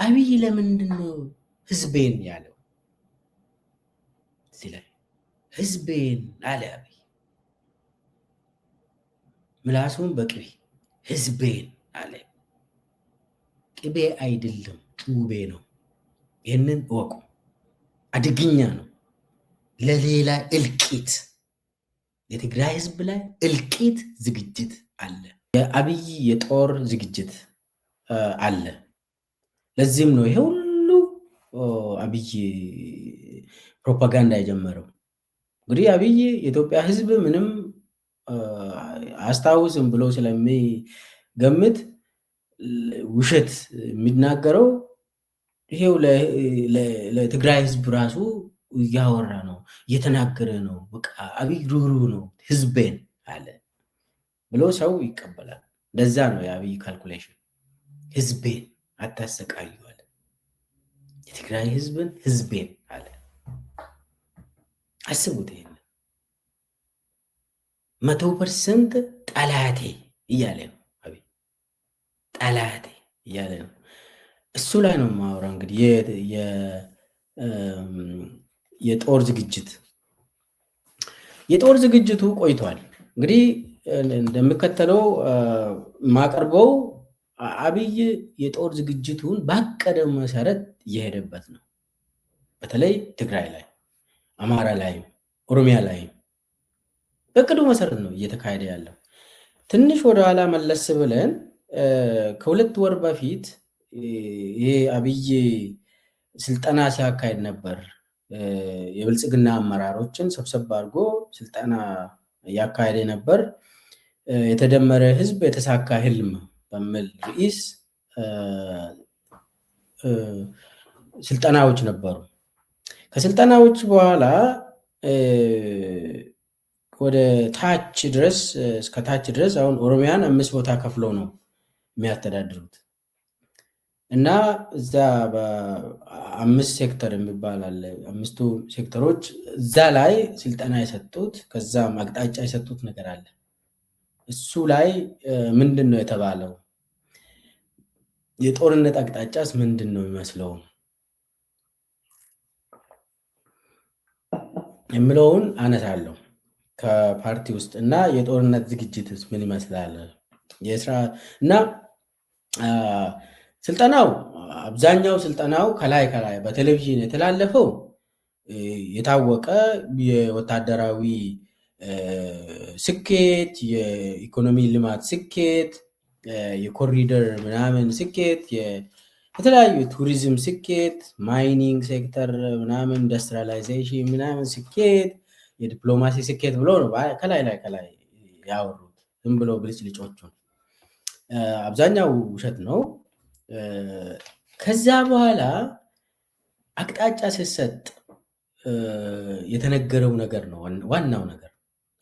አብይ ለምንድነው ህዝቤን ያለው? እዚህ ላይ ህዝቤን አለ አብይ። ምላሱን በቅቤ ህዝቤን አለ። ቅቤ አይደለም ጩቤ ነው። ይህንን እወቁ። አደገኛ ነው። ለሌላ እልቂት የትግራይ ህዝብ ላይ እልቂት ዝግጅት አለ። የአብይ የጦር ዝግጅት አለ። ለዚህም ነው ይሄ ሁሉ አብይ ፕሮፓጋንዳ የጀመረው። እንግዲህ አብይ የኢትዮጵያ ህዝብ ምንም አስታውስም ብሎ ስለሚገምት ውሸት የሚናገረው ይሄው ለትግራይ ህዝብ ራሱ እያወራ ነው፣ እየተናገረ ነው። በቃ አብይ ሩህሩህ ነው፣ ህዝቤን አለ ብሎ ሰው ይቀበላል። እንደዛ ነው የአብይ ካልኩሌሽን። ህዝቤን አታሰቃዩ አለ። የትግራይ ህዝብን ህዝቤን አለ። አስቡት። ይሄን 100% ጠላቴ እያለ ነው አብይ። ጠላቴ እያለ ነው። እሱ ላይ ነው የማወራው። እንግዲህ የጦር ዝግጅቱ ቆይቷል። እንግዲህ እንደሚከተለው ማቀርበው አብይ የጦር ዝግጅቱን ባቀደው መሰረት እየሄደበት ነው። በተለይ ትግራይ ላይ፣ አማራ ላይ፣ ኦሮሚያ ላይ በቅዱ መሰረት ነው እየተካሄደ ያለው። ትንሽ ወደኋላ መለስ ብለን ከ2 ወር በፊት ይሄ አብይ ስልጠና ሲያካሄድ ነበር። የብልጽግና አመራሮችን ሰብሰብ አድርጎ ስልጠና ያካሄደ ነበር። የተደመረ ህዝብ የተሳካ ህልም በሚል ርዕስ ስልጠናዎች ነበሩ። ከስልጠናዎች በኋላ ወደ ታች ድረስ እስከ ታች ድረስ አሁን ኦሮሚያን 5 ቦታ ከፍለው ነው የሚያስተዳድሩት እና እዛ በ5 ሴክተር የሚባል አለ። 5ቱ ሴክተሮች እዛ ላይ ስልጠና የሰጡት ከዛም አቅጣጫ የሰጡት ነገር አለ። እሱ ላይ ምንድን ነው የተባለው? የጦርነት አቅጣጫስ ምንድን ነው የሚመስለው የምለውን አነሳለሁ ከፓርቲ ውስጥ እና የጦርነት ዝግጅትስ ምን ይመስላል እና ስልጠናው አብዛኛው ስልጠናው ከላይ በቴሌቪዥን የተላለፈው የታወቀ የወታደራዊ ስኬት፣ የኢኮኖሚ ልማት ስኬት፣ የኮሪደር ምናምን ስኬት፣ የተለያዩ ቱሪዝም ስኬት፣ ማይኒንግ ሴክተር ምናምን፣ ኢንዱስትሪያላይዜሽን ምናምን ስኬት፣ የዲፕሎማሲ ስኬት ብሎ ነው ከላይ ያወሩት። ዝም ብሎ ብልጭልጮቹን አብዛኛው ውሸት ነው። ከዛ በኋላ አቅጣጫ ሲሰጥ የተነገረው ነገር ነው ዋናው ነገር።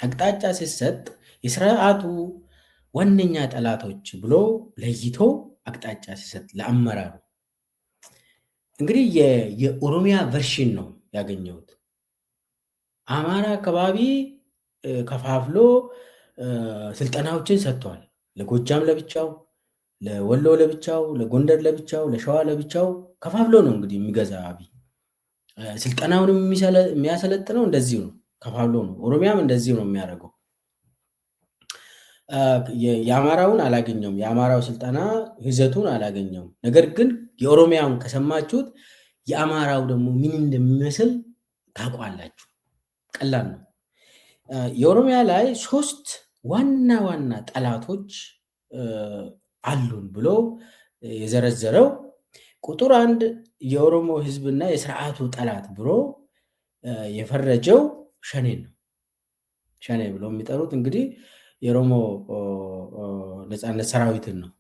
አቅጣጫ ሲሰጥ የስርዓቱ ዋነኛ ጠላቶች ብሎ ለይቶ አቅጣጫ ሲሰጥ ለአመራሩ እንግዲህ የኦሮሚያ ቨርሽን ነው ያገኘሁት። አማራ አካባቢ ከፋፍሎ ስልጠናዎችን ሰጥቷል። ለጎጃም ለብቻው፣ ለወሎ ለብቻው፣ ለጎንደር ለብቻው፣ ለሸዋ ለብቻው ከፋፍሎ ነው እንግዲህ የሚገዛ አብይ። ስልጠናውንም የሚያሰለጥነው እንደዚሁ ነው፣ ከፋፍሎ ነው። ኦሮሚያም እንደዚሁ ነው የሚያደርገው። የአማራውን አላገኘውም፣ የአማራው ስልጠና ይዘቱን አላገኘውም። ነገር ግን የኦሮሚያውን ከሰማችሁት የአማራው ደግሞ ምን እንደሚመስል ታውቋላችሁ። ቀላል ነው። የኦሮሚያ ላይ 3 ዋና ጠላቶች አሉን ብሎ የዘረዘረው ቁጥር 1 የኦሮሞ ህዝብና የስርዓቱ ጠላት ብሎ የፈረጀው ሸኔን ነው። ሸኔ ብሎ የሚጠሩት እንግዲህ የኦሮሞ ነፃነት ሰራዊትን ነው።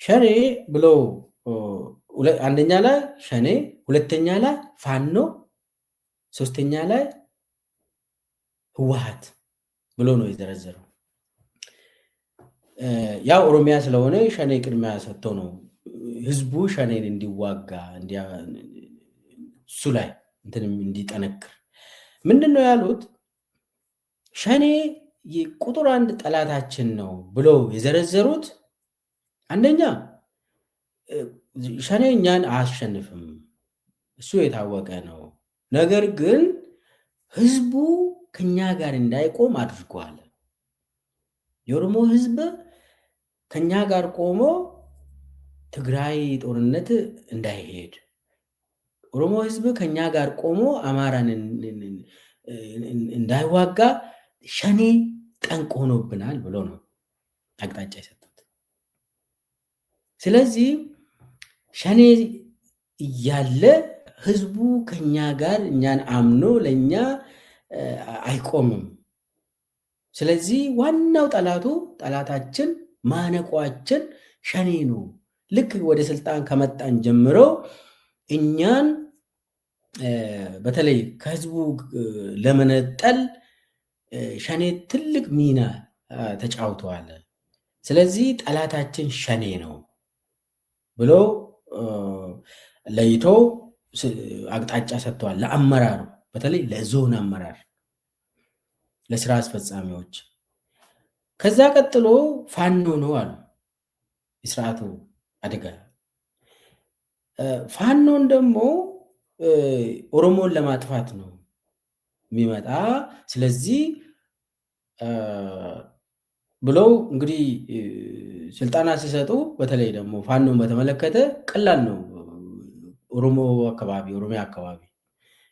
ሸኔ ብሎ አንደኛ ላይ ሸኔ፣ ሁለተኛ ላይ ፋኖ፣ ሶስተኛ ላይ ህወሓት ብሎ ነው የዘረዘረው። ያው ኦሮሚያ ስለሆነ ሸኔ ቅድሚያ ሰጥቶ ነው ህዝቡ ሸኔን እንዲዋጋ እሱ ላይ እንዲጠነክር። ምንድን ነው ያሉት? ሸኔ ቁጥር 1 ጠላታችን ነው ብሎ የዘረዘሩት አንደኛ ሸኔ እኛን አያሸንፍም፣ እሱ የታወቀ ነው። ነገር ግን ህዝቡ ከኛ ጋር እንዳይቆም አድርጓል። የኦሮሞ ህዝብ ከኛ ጋር ቆሞ ትግራይ ጦርነት እንዳይሄድ፣ ኦሮሞ ህዝብ ከኛ ጋር ቆሞ አማራን እንዳይዋጋ ሸኔ ጠንቅ ሆኖብናል ብሎ ነው አቅጣጫ የሰጡት። ስለዚህ ሸኔ እያለ ህዝቡ ከኛ ጋር እኛን አምኖ ለኛ አይቆምም። ስለዚህ ዋናው ጠላታችን ማነቋችን ሸኔ ነው። ልክ ወደ ስልጣን ከመጣን ጀምሮ እኛን በተለይ ከህዝቡ ለመነጠል ሸኔ ትልቅ ሚና ተጫውተዋል። ስለዚህ ጠላታችን ሸኔ ነው ብሎ ለይቶ አቅጣጫ ሰጥተዋል ለአመራሩ፣ በተለይ ለዞን አመራር፣ ለስራ አስፈጻሚዎች። ከዛ ቀጥሎ ፋኖ ነው አሉ። የስርዓቱ አደጋ ፋኖን ደግሞ ኦሮሞን ለማጥፋት ነው የሚመጣ። ስለዚህ ብለው እንግዲህ ስልጠና ሲሰጡ በተለይ ደግሞ ፋኖን በተመለከተ ቀላል ነው። ኦሮሚያ አካባቢ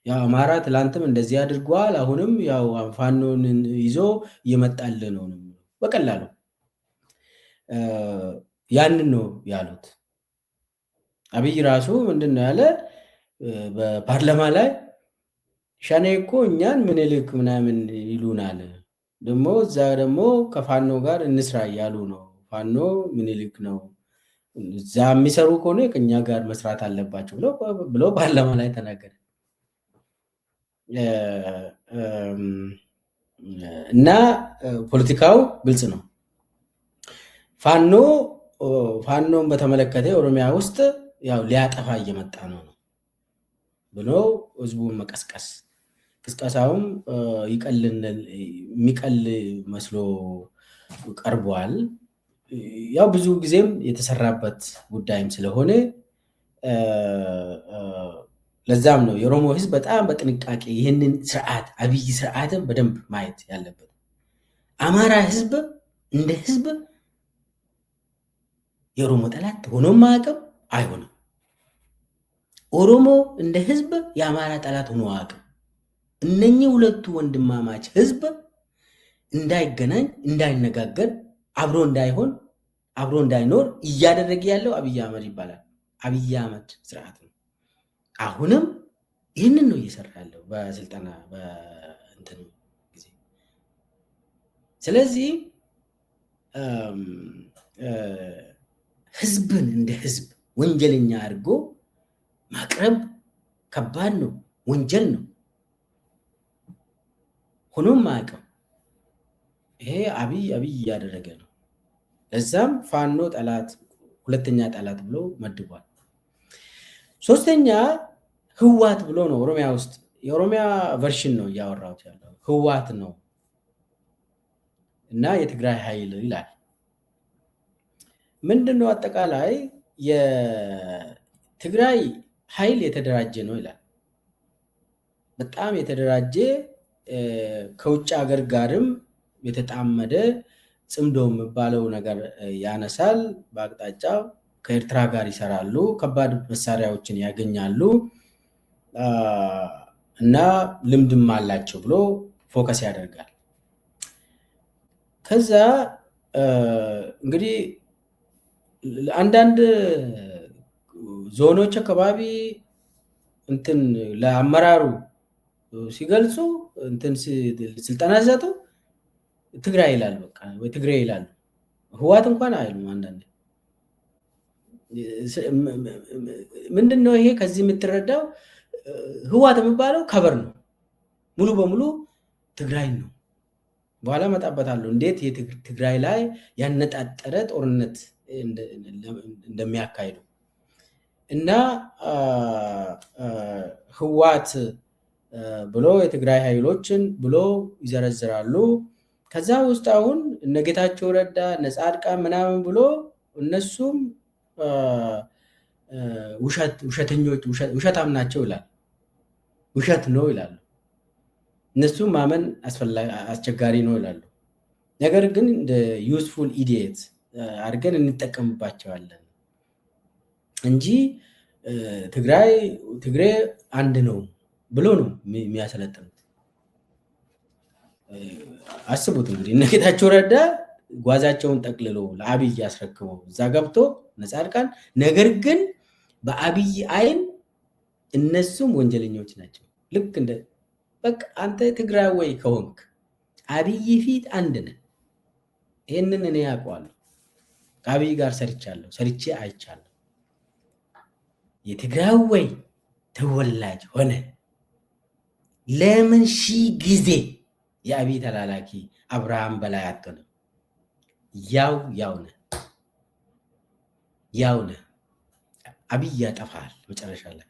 ያው አማራ ትላንትም እንደዚህ አድርጓል፣ አሁንም ያው ፋኖን ይዞ እየመጣል ነው በቀላሉ ያንን ነው ያሉት። አብይ ራሱ ምንድን ነው ያለ በፓርላማ ላይ ሸኔ እኮ እኛን ምኒልክ ምናምን ይሉናል፣ ደግሞ እዛ ደግሞ ከፋኖ ጋር እንስራ እያሉ ነው። ፋኖ ምኒልክ ነው፣ እዛ የሚሰሩ ከሆነ ከኛ ጋር መስራት አለባቸው ብሎ ፓርላማ ላይ ተናገረ። እና ፖለቲካው ግልጽ ነው። ፋኖን በተመለከተ ኦሮሚያ ውስጥ ያው ሊያጠፋ እየመጣ ነው ብሎ ህዝቡን መቀስቀስ፣ ቅስቀሳውም የሚቀል መስሎ ቀርቧል። ያው ብዙ ጊዜም የተሰራበት ጉዳይም ስለሆነ ለዛም ነው የኦሮሞ ህዝብ በጣም በጥንቃቄ ይህንን ስርዓት አብይ ስርዓትን በደንብ ማየት ያለበት። አማራ ህዝብ እንደ ህዝብ የኦሮሞ ጠላት ሆኖም አያውቅም፣ አይሆንም። ኦሮሞ እንደ ህዝብ የአማራ ጠላት ሆኖ አያውቅም። እነኚህ ሁለቱ ወንድማማች ህዝብ እንዳይገናኝ፣ እንዳይነጋገር፣ አብሮ እንዳይሆን፣ አብሮ እንዳይኖር እያደረገ ያለው አብይ አህመድ ይባላል። አብይ አህመድ ስርዓት ነው። አሁንም ይህንን ነው እየሰራ ያለው በስልጠና በእንትን ጊዜ። ስለዚህ ህዝብን እንደ ህዝብ ወንጀለኛ አድርጎ ማቅረብ ከባድ ነው፣ ወንጀል ነው። ሆኖም አያውቅም። ይሄ አብይ እያደረገ ነው። ለዛም ፋኖ ጠላት፣ ሁለተኛ ጠላት ብሎ መድቧል። ሶስተኛ ህዋት ብሎ ነው ኦሮሚያ ውስጥ የኦሮሚያ ቨርሽን ነው እያወራሁት ያለው ህዋት ነው እና የትግራይ ኃይል ይላል። ምንድነው? አጠቃላይ የትግራይ ኃይል የተደራጀ ነው ይላል። በጣም የተደራጀ ከውጭ ሀገር ጋርም የተጣመደ ጽምዶ የሚባለው ነገር ያነሳል። በአቅጣጫው ከኤርትራ ጋር ይሰራሉ፣ ከባድ መሳሪያዎችን ያገኛሉ እና ልምድም አላቸው ብሎ ፎከስ ያደርጋል። ከዛ እንግዲህ አንዳንድ ዞኖች አካባቢ እንትን ለአመራሩ ሲገልጹ እንትን ስልጠና ሲሰጡ ትግራይ ይላል፣ በቃ ወይ ትግራይ ይላሉ። ህዋት እንኳን አይሉም። አንዳንድ ምንድነው ይሄ? ከዚህ የምትረዳው ህዋት የሚባለው ከበር ነው፣ ሙሉ በሙሉ ትግራይ ነው። በኋላ መጣበታለሁ እንዴት የትግራይ ላይ ያነጣጠረ ጦርነት እንደሚያካሂዱ እና ህዋት ብሎ የትግራይ ኃይሎችን ብሎ ይዘረዝራሉ። ከዛ ውስጥ አሁን እነ ጌታቸው ረዳ፣ እነ ጻድቃን ምናምን ብሎ እነሱም ውሸተኞች ውሸታም ናቸው ይላል። ውሸት ነው ይላሉ። እነሱ ማመን አስቸጋሪ ነው ይላሉ። ነገር ግን እንደ ዩስፉል ኢዲየት አድርገን እንጠቀምባቸዋለን እንጂ ትግሬ አንድ ነው ብሎ ነው የሚያሰለጥኑት። አስቡት እንግዲህ እነ ጌታቸው ረዳ ጓዛቸውን ጠቅልሎ ለአብይ ያስረክበው እዛ ገብቶ ነጻድቃን፣ ነገር ግን በአብይ አይን እነሱም ወንጀለኞች ናቸው። ልክ እንደ በቃ አንተ ትግራዋይ ከሆንክ አብይ ፊት አንድ ነህ። ይህንን እኔ ያውቀዋለሁ። ከአብይ ጋር ሰርቼ አይቻለሁ። የትግራዋይ ተወላጅ ሆነ ለምን ሺህ ጊዜ የአብይ ተላላኪ አብርሃም በላይ አትሆንም? ያው ነህ። አብይ ያጠፋል መጨረሻ ላይ።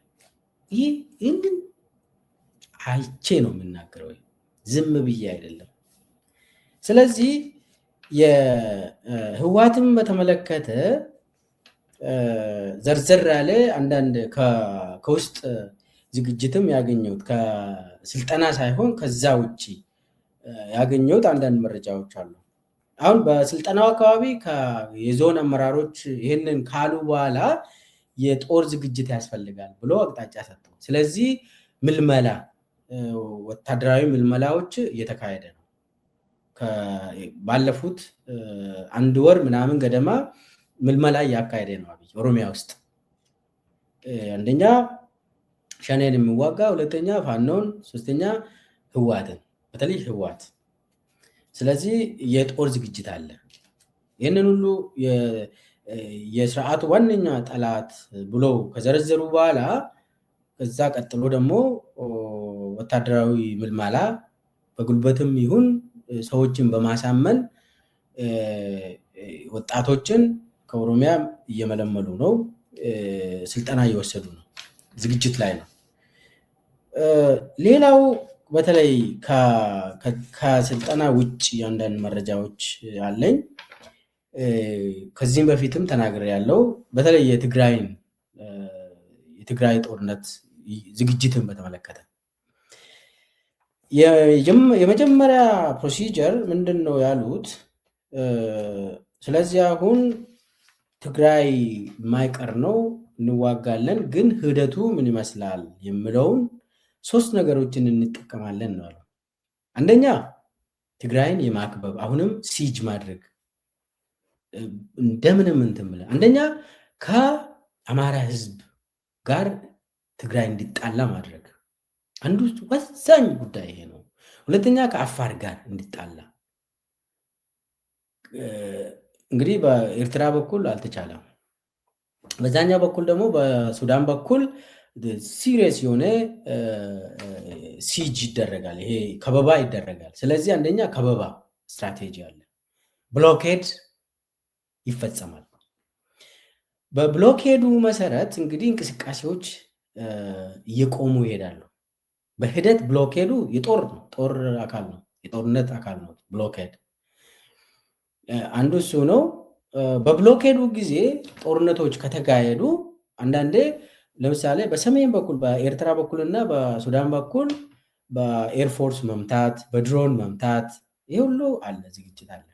ይህንን አይቼ ነው የምናገረው፣ ዝም ብዬ አይደለም። ስለዚህ የህዋትን በተመለከተ ዘርዘር ያለ አንዳንድ ከውስጥ ዝግጅትም ያገኘሁት ከስልጠና ሳይሆን ከዛ ውጭ ያገኘሁት አንዳንድ መረጃዎች አሉ። አሁን በስልጠናው አካባቢ የዞን አመራሮች ይህንን ካሉ በኋላ የጦር ዝግጅት ያስፈልጋል ብሎ አቅጣጫ ሰጥተው፣ ስለዚህ ምልመላ ወታደራዊ ምልመላዎች እየተካሄደ ነው። ባለፉት 1 ወር ምናምን ገደማ ምልመላ እያካሄደ ነው አብይ ኦሮሚያ ውስጥ። አንደኛ ሸኔን የሚዋጋ፣ ሁለተኛ ፋኖን፣ ሶስተኛ ህዋትን፣ በተለይ ህዋት። ስለዚህ የጦር ዝግጅት አለ። ይህንን ሁሉ የስርዓቱ ዋነኛ ጠላት ብሎ ከዘረዘሩ በኋላ ከዛ ቀጥሎ ደግሞ ወታደራዊ ምልመላ በጉልበትም ይሁን ሰዎችን በማሳመን ወጣቶችን ከኦሮሚያ እየመለመሉ ነው። ስልጠና እየወሰዱ ነው። ዝግጅት ላይ ነው። ሌላው በተለይ ከስልጠና ውጭ አንዳንድ መረጃዎች አለኝ። ከዚህም በፊትም ተናግሬ ያለው በተለይ የትግራይ ጦርነት ዝግጅትን በተመለከተ የመጀመሪያ ፕሮሲጀር ምንድን ነው ያሉት? ስለዚህ አሁን ትግራይ የማይቀር ነው፣ እንዋጋለን፣ ግን ሂደቱ ምን ይመስላል የሚለውን 3 ነገሮችን እንጠቀማለን ነው ያለው። አንደኛ ትግራይን የማክበብ አሁንም ሲጅ ማድረግ እንደምንም እንትን ብለን፣ አንደኛ ከአማራ ህዝብ ጋር ትግራይ እንዲጣላ ማድረግ አንዱ ወሳኝ ጉዳይ ይሄ ነው። ሁለተኛ ከአፋር ጋር እንዲጣላ። እንግዲህ በኤርትራ በኩል አልተቻለም። በዛኛው በኩል ደግሞ በሱዳን በኩል ሲሪየስ የሆነ ሲጅ ይደረጋል፣ ይሄ ከበባ ይደረጋል። ስለዚህ አንደኛ ከበባ ስትራቴጂ አለ፣ ብሎኬድ ይፈጸማል። በብሎኬዱ መሰረት እንግዲህ እንቅስቃሴዎች እየቆሙ ይሄዳሉ። በሂደት ብሎኬዱ ጦር አካል ነው፣ የጦርነት አካል ነው። ብሎኬድ አንዱ እሱ ነው። በብሎኬዱ ጊዜ ጦርነቶች ከተካሄዱ አንዳንዴ ለምሳሌ በሰሜን በኩል በኤርትራ በኩል እና በሱዳን በኩል በኤርፎርስ መምታት፣ በድሮን መምታት፣ ይህ ሁሉ አለ፣ ዝግጅት አለ።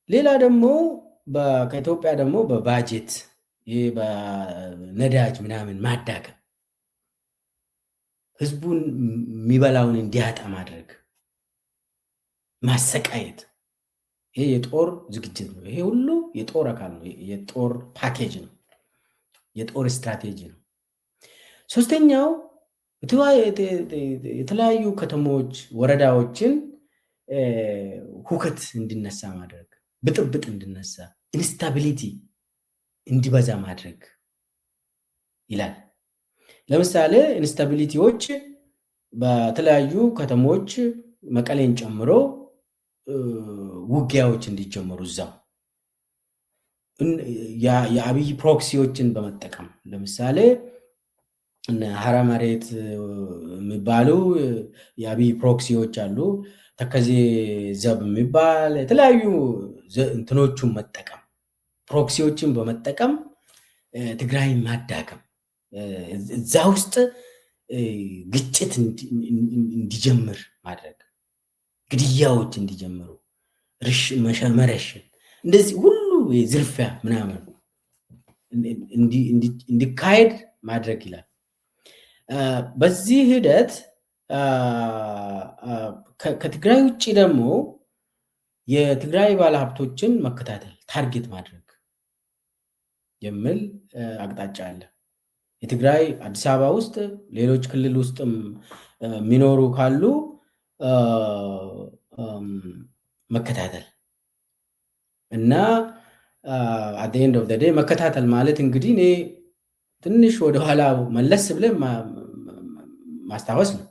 ሌላ ደግሞ ከኢትዮጵያ ደግሞ በባጀት በነዳጅ ምናምን ማዳከም፣ ህዝቡን የሚበላውን እንዲያጣ ማድረግ፣ ማሰቃየት፣ ይሄ የጦር ዝግጅት ነው። ይሄ ሁሉ የጦር አካል ነው፣ የጦር ፓኬጅ ነው፣ የጦር ስትራቴጂ ነው። ሶስተኛው የተለያዩ ከተሞች፣ ወረዳዎችን ሁከት እንዲነሳ ማድረግ፣ ብጥብጥ እንዲነሳ፣ ኢንስታቢሊቲ እንዲበዛ ማድረግ ይላል። ለምሳሌ ኢንስታቢሊቲዎች በተለያዩ ከተሞች መቀሌን ጨምሮ ውጊያዎች እንዲጀመሩ እዛው የአብይ ፕሮክሲዎችን በመጠቀም ለምሳሌ ሀራ መሬት የሚባሉ የአብይ ፕሮክሲዎች አሉ። ተከዜ ዘብ የሚባል የተለያዩ እንትኖቹን መጠቀም ፕሮክሲዎችን በመጠቀም ትግራይ ማዳከም እዛ ውስጥ ግጭት እንዲጀምር ማድረግ፣ ግድያዎች እንዲጀምሩ፣ መረሸን፣ እንደዚህ ሁሉ ዝርፊያ ምናምን እንዲካሄድ ማድረግ ይላል። በዚህ ሂደት ከትግራይ ውጭ ደግሞ የትግራይ ባለሀብቶችን መከታተል፣ ታርጌት ማድረግ የሚል አቅጣጫ አለ። የትግራይ አዲስ አበባ ውስጥ ሌሎች ክልል ውስጥም የሚኖሩ ካሉ መከታተል እና አት ኤንድ ኦፍ ዴይ መከታተል ማለት እንግዲህ እኔ ትንሽ ወደኋላ መለስ ብለን ማስታወስ ነው።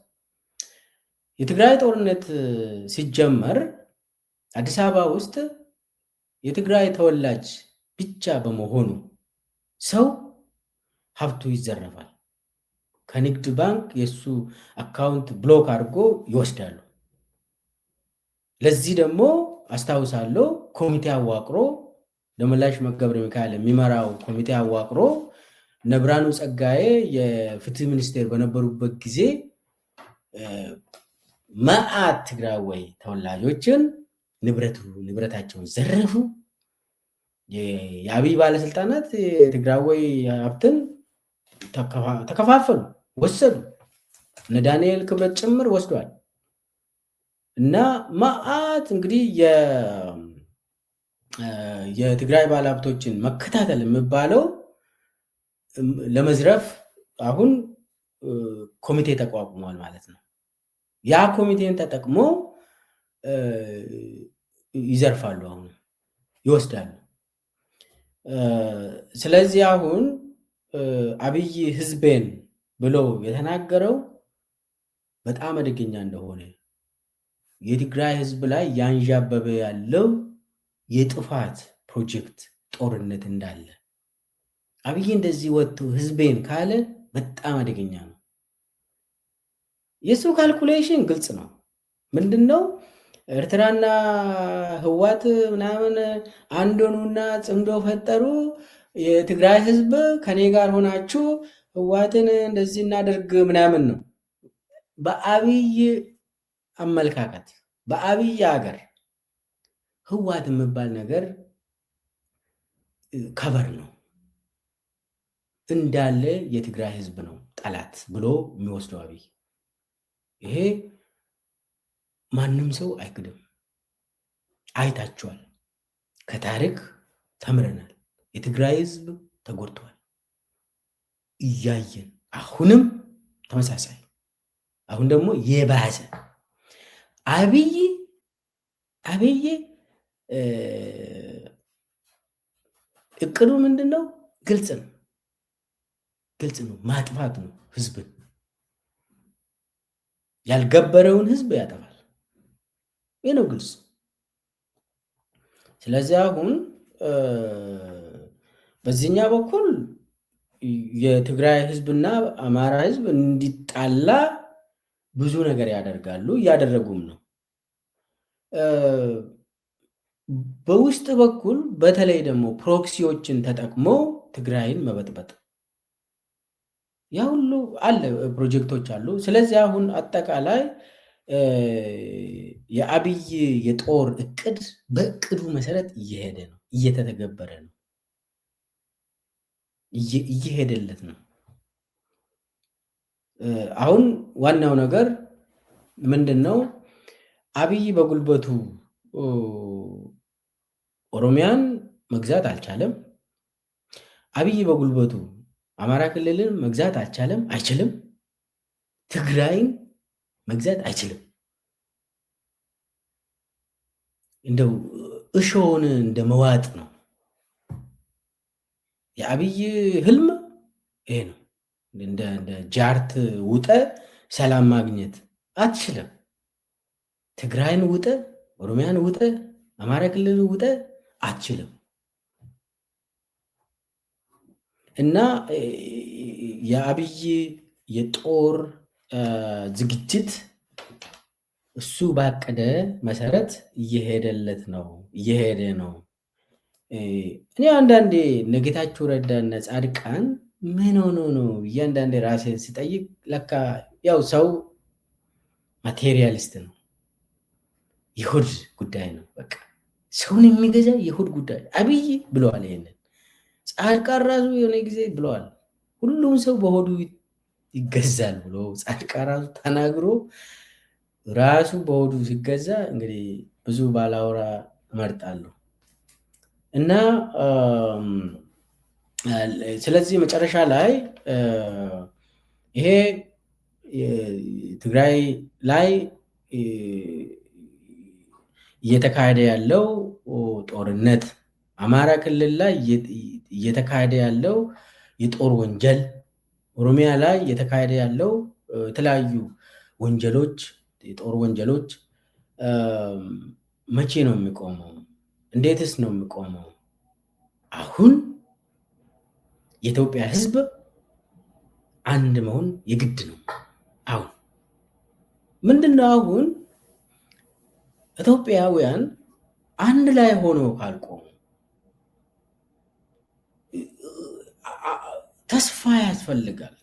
የትግራይ ጦርነት ሲጀመር አዲስ አበባ ውስጥ የትግራይ ተወላጅ ብቻ በመሆኑ ሰው ሀብቱ ይዘረፋል። ከንግድ ባንክ የእሱ አካውንት ብሎክ አድርጎ ይወስዳሉ። ለዚህ ደግሞ አስታውሳለሁ ኮሚቴ አዋቅሮ ደመላሽ መገብረ ሚካኤል የሚመራው ኮሚቴ አዋቅሮ እነ ብርሃኑ ጸጋዬ የፍትህ ሚኒስቴር በነበሩበት ጊዜ መዓት ትግራዋይ ተወላጆችን ንብረታቸውን ዘረፉ። የአብይ ባለስልጣናት የትግራዋይ ሀብትን ተከፋፈሉ፣ ወሰዱ። እነ ዳንኤል ክብረት ጭምር ወስዷል። እና መዓት እንግዲህ የትግራይ ባለሀብቶችን መከታተል የሚባለው ለመዝረፍ አሁን ኮሚቴ ተቋቁሟል ማለት ነው። ያ ኮሚቴን ተጠቅሞ ይዘርፋሉ፣ አሁን ይወስዳሉ። ስለዚህ አሁን አብይ ህዝቤን ብሎ የተናገረው በጣም አደገኛ እንደሆነ የትግራይ ህዝብ ላይ ያንዣበበ ያለው የጥፋት ፕሮጀክት ጦርነት እንዳለ አብይ እንደዚህ ወጥቶ ህዝቤን ካለ በጣም አደገኛ ነው። የሱ ካልኩሌሽን ግልጽ ነው። ምንድነው? ኤርትራና ህዋት ምናምን አንድ ሆኑና ጽምዶ ፈጠሩ። የትግራይ ህዝብ ከኔ ጋር ሆናችሁ ህዋትን እንደዚህ እናደርግ ምናምን ነው። በአብይ አመለካከት በአብይ ሀገር ህዋት የሚባል ነገር ከበር ነው እንዳለ የትግራይ ህዝብ ነው ጠላት ብሎ የሚወስደው አብይ። ይሄ ማንም ሰው አይክድም። አይታችኋል፣ ከታሪክ ተምረናል። የትግራይ ህዝብ ተጎድቷል፣ እያየን አሁንም ተመሳሳይ፣ አሁን ደግሞ የባሰ አብይ እቅዱ ምንድን ነው? ግልጽ ነው። ማጥፋት ነው። ህዝብን ያልገበረውን ህዝብ ያጠፋል። ይህ ነው ግልጽ። ስለዚህ አሁን በዚህኛ በኩል የትግራይ ህዝብና አማራ ህዝብ እንዲጣላ ብዙ ነገር ያደርጋሉ፣ እያደረጉም ነው። በውስጥ በኩል በተለይ ደግሞ ፕሮክሲዎችን ተጠቅሞ ትግራይን መበጥበጥ ያ ሁሉ አለ፣ ፕሮጀክቶች አሉ። ስለዚህ አሁን አጠቃላይ የአብይ የጦር እቅድ በእቅዱ መሰረት እየሄደ ነው፣ እየተተገበረ ነው፣ እየሄደለት ነው። አሁን ዋናው ነገር ምንድን ነው? አብይ በጉልበቱ ኦሮሚያን መግዛት አልቻለም። አብይ በጉልበቱ አማራ ክልልን መግዛት አልቻለም፣ አይችልም። ትግራይን መግዛት አይችልም። እንደው እሾውን እንደ መዋጥ ነው። የአብይ ህልም ይሄ ነው። እንደ ጃርት ውጠ ሰላም ማግኘት አትችልም። ትግራይን ውጠ፣ ኦሮሚያን ውጠ፣ አማራ ክልል ውጠ አትችልም። እና የአብይ የጦር ዝግጅት እሱ ባቀደ መሰረት እየሄደ ነው። እኔ አንዳንዴ እነ ጌታቸው ረዳና ጻድቃን ምን ሆኖ ነው እያንዳንዴ ራሴን ስጠይቅ ለካ ያው ሰው ማቴሪያሊስት ነው። የሆድ ጉዳይ ነው። በቃ ሰውን የሚገዛ የሆድ ጉዳይ። አብይ ብለዋል ይሄንን። ጻድቃን ራሱ የሆነ ጊዜ ብለዋል ሁሉም ሰው በሆዱ ይገዛል ብሎ ጻድቃን ራሱ ተናግሮ ራሱ በሆዱ ሲገዛ እንግዲህ ብዙ ባላወራ እመርጣለሁ። እና ስለዚህ መጨረሻ ላይ ይሄ ትግራይ ላይ እየተካሄደ ያለው ጦርነት፣ አማራ ክልል ላይ እየተካሄደ ያለው የጦር ወንጀል፣ ኦሮሚያ ላይ እየተካሄደ ያለው የተለያዩ ወንጀሎች፣ የጦር ወንጀሎች መቼ ነው የሚቆመው? እንዴትስ ነው የሚቆመው? አሁን የኢትዮጵያ ሕዝብ አንድ መሆን የግድ ነው። አሁን ምንድነው? አሁን ኢትዮጵያውያን አንድ ላይ ሆነው ካልቆሙ ተስፋ ያስፈልጋል።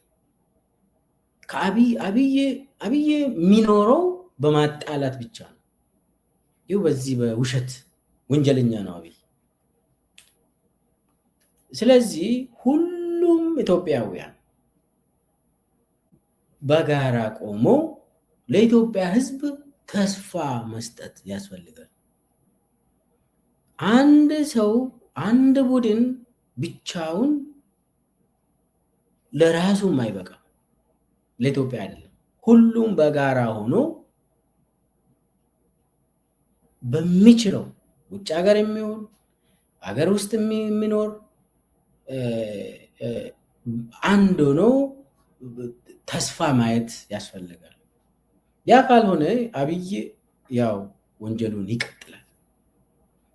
አብይ የሚኖረው በማጣላት ብቻ ነው። ይኸው በዚህ በውሸት ወንጀለኛ ነው አብይ። ስለዚህ ሁሉም ኢትዮጵያውያን በጋራ ቆሞ ለኢትዮጵያ ሕዝብ ተስፋ መስጠት ያስፈልጋል። አንድ ሰው አንድ ቡድን ብቻውን ለራሱም አይበቃም፣ ለኢትዮጵያ አይደለም። ሁሉም በጋራ ሆኖ በሚችለው ውጭ ሀገር የሚሆን ሀገር ውስጥ የሚኖር አንድ ሆኖ ተስፋ ማየት ያስፈልጋል። ያ ካልሆነ አብይ ያው ወንጀሉን ይቀጥላል፣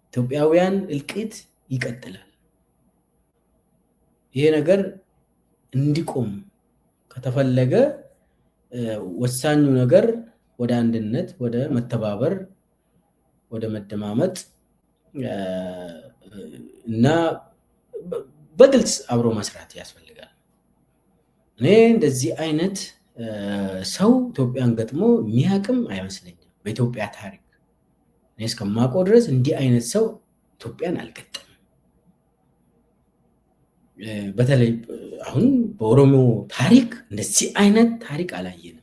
ኢትዮጵያውያን እልቂት ይቀጥላል። ይሄ ነገር እንዲቆም ከተፈለገ ወሳኙ ነገር ወደ አንድነት፣ ወደ መተባበር፣ ወደ መደማመጥ እና በግልጽ አብሮ መስራት ያስፈልጋል። እኔ እንደዚህ አይነት ሰው ኢትዮጵያን ገጥሞ የሚያቅም አይመስለኝም በኢትዮጵያ ታሪክ። እኔ እስከማውቀው ድረስ እንዲህ አይነት ሰው ኢትዮጵያን አልገጠምም። በተለይ አሁን በኦሮሞ ታሪክ እንደዚህ አይነት ታሪክ አላየንም።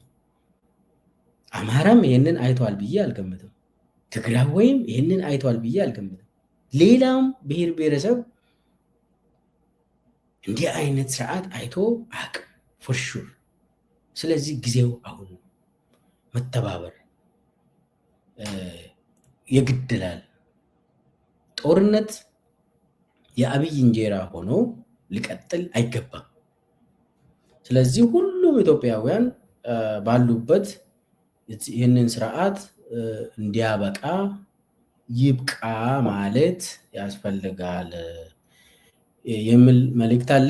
አማራም ይሄንን አይቷል ብዬ አልገምትም። ትግራይ ወይም ይሄንን አይቷል ብዬ አልገምትም። ሌላም ብሔር ብሔረሰብ እንዲህ አይነት ስርዓት አይቶ አያውቅም ፎር ሹር። ስለዚህ ጊዜው አሁን መተባበር የግድላል። ጦርነት የአብይ እንጀራ ሆኖ ሊቀጥል አይገባም። ስለዚህ ሁሉም ኢትዮጵያውያን ባሉበት ይህንን ስርዓት እንዲያበቃ ይብቃ ማለት ያስፈልጋል የሚል መልእክት አለ።